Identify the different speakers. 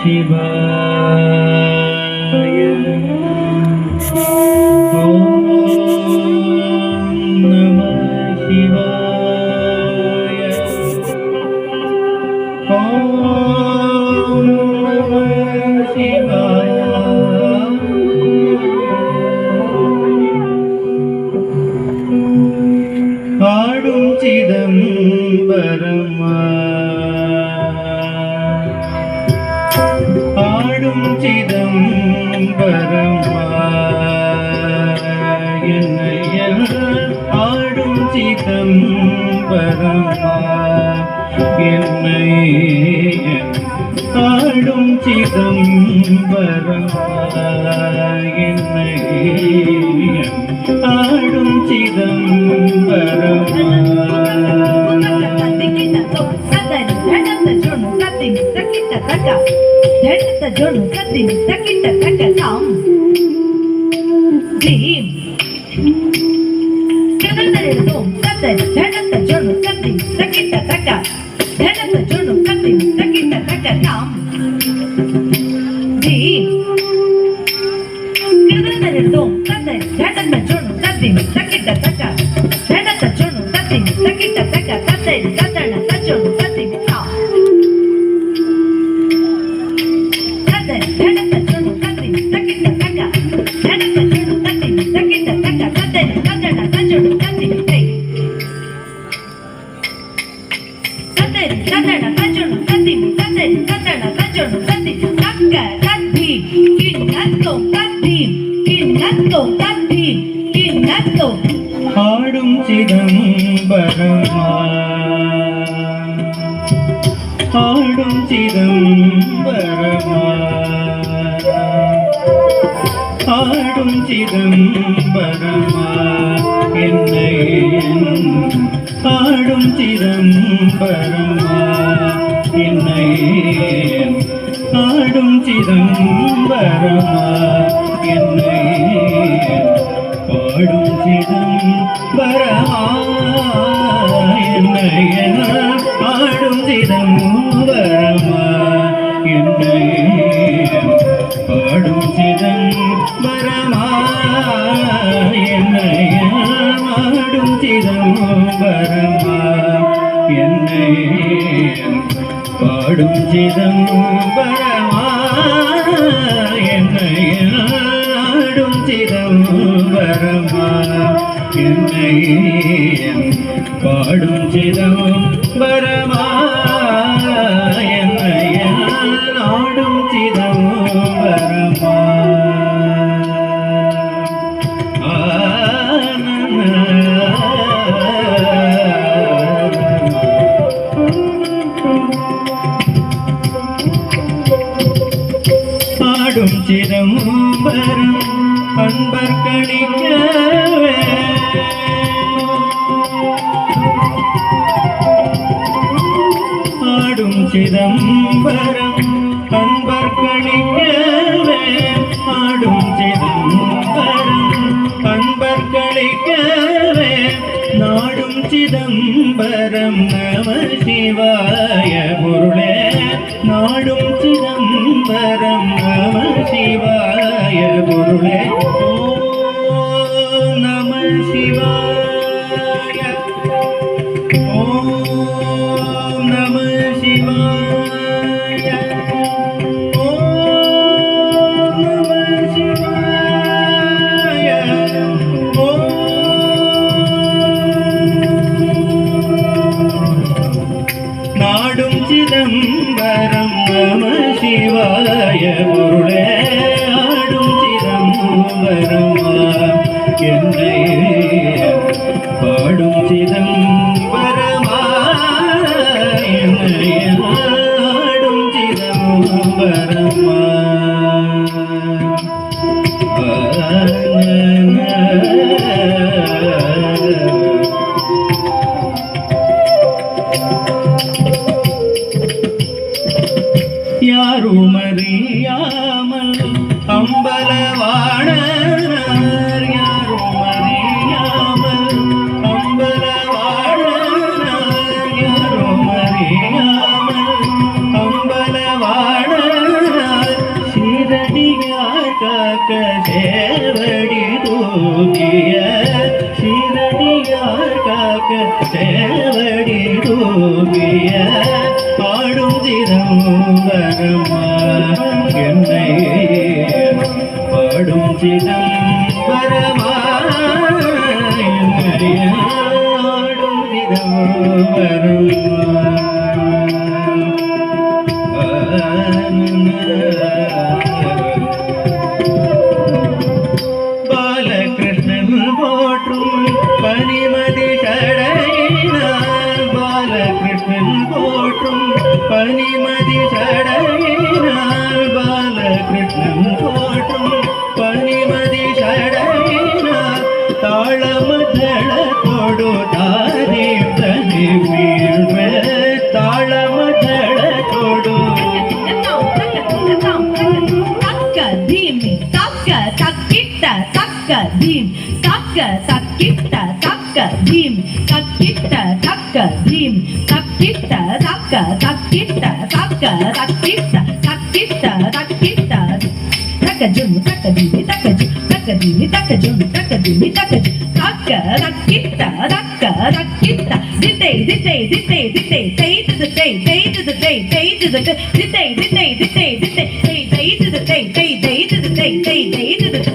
Speaker 1: சிவாய. ஓம் நம சிவாய. ஓம் நம சிவாய. ஆடும் சிதம்பரமா, ஆடும் சிதம்பரமா, என்னைய ஆடும் சிதம்பரமா, என்னை ஆடும் சிதம்பரமா, என்னை ஆடும் சிதம்பரமா. ஆடும் சிதம்பரமா, ஆடும் சிதம்பரமா, ஆடும் சிதம்பரமா, என்னை ஆடும் சிதம்பரமா, என்னை ஆடும் சிதம்பரமா, என்னை பாடும் சிதம்பரமா, என்னை ஆடும் சிதம்பரமா, என்னை பாடும் சிதம்பரமா, என்னை ஆடும் சிதம்பரமா, என்னை பாடும் சிதம்பரமா, என்னை ஆடும் சிதம்பரமா, என்னை பாடும் சிதம்பரமா, என்னை ஆடும் சிதம்பரமா. ஆடும் சிதம்பரம் அன்பர் கணிக்கவே, ஆடும் சிதம்பரம் அன்பர் கணிக்கவே, ஆடும் சிதம்பரம் அன்பர் கணிக்கவே, நாடும் சிதம்பரம் நம சிவாய பொருளே, நாடும் சிதம்பரம் நம சிவாய பொருளே. ஓம் நம சிவாய. ஓம் நம சிவாய. ஓம் நம சிவாய. நாடும் சிதம்பரம் நம சிவாய பொருளே, ஆடும் சிதம்பரமா, என்னை பாடும் சிதம்பரமா, என்னை ஆடும் சிதம்பரமா. யாரும் அறியாமல் அம்பலவாணர், யாரும் அறியாமல் சேவடி தூவிய பாடும் சிதம்பரமா என்னை பாடும் சிதம்பரமா என்னை ஆடும் சிதம்பரமா பாலகிருஷ்ணன் போற்றும் பனிமதி சடையினார் பாலகிருஷ்ணன் போற்றும் பனிமதி சடையினார் பாலகிருஷ்ணன் போற்றும் பனிமதி சடையினார் தாளமதள கொடு தாரி தனி வீழ்வ தாளமதள கொடு
Speaker 2: Dim, takka, takitta, takka, dim, takitta, takka, dim, takitta, takka, takitta, takka, takitta, takitta, takitta, takajum, takadimi, takajum, takadimi, takajum, takadimi, takajum, takka, takitta, takka, takitta, ditay, ditay, ditay, ditay, tay to the tay, tay to the tay, tay to the tay, ditay, ditay, ditay, ditay, tay, tay to the tay, tay, tay to the tay, tay, tay to the